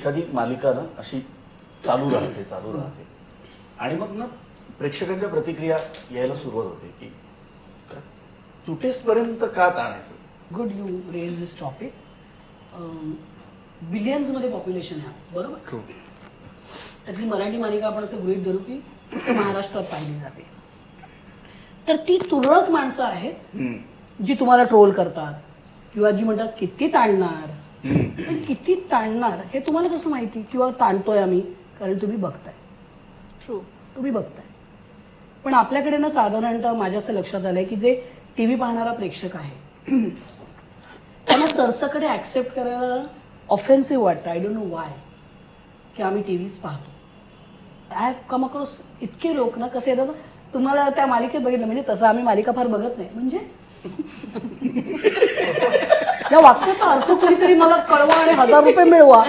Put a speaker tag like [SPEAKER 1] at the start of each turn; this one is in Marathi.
[SPEAKER 1] एखादी मालिका ना अशी चालू राहते आणि मग ना प्रेक्षकांच्या प्रतिक्रिया यायला सुरुवात होते की तुटेसपर्यंत का ताणायचं.
[SPEAKER 2] Good you raise this topic. बिलियन्समध्ये पॉप्युलेशन आहे बरोबर. त्यातली मराठी मालिका आपण असं गृहीत धरू की महाराष्ट्रात पाहिली जाते. तर ती तुरळक माणसं आहेत जी तुम्हाला ट्रोल करतात किंवा जी म्हणतात किती ताणणार. पण किती ताणणार हे तुम्हाला कसं माहिती किंवा ताणतोय आम्ही कारण तुम्ही बघताय.
[SPEAKER 3] ट्रू.
[SPEAKER 2] तुम्ही बघताय. पण आपल्याकडे ना साधारणतः माझ्या असं लक्षात आलंय की जे टीव्ही पाहणारा प्रेक्षक आहे त्यांना सरसकडे ऍक्सेप्ट करायला ऑफेन्सिव्ह वाटतं. आय डोंट नो वाय की आम्ही टीव्हीच पाहतो. आय हॅव कम अक्रॉस इतके लोक ना कसे येतात तुम्हाला त्या मालिकेत बघितलं म्हणजे तसं आम्ही मालिका फार बघत नाही म्हणजे या वाक्याचा अर्थ तरी मला कळवा आणि ₹1000 मिळवा.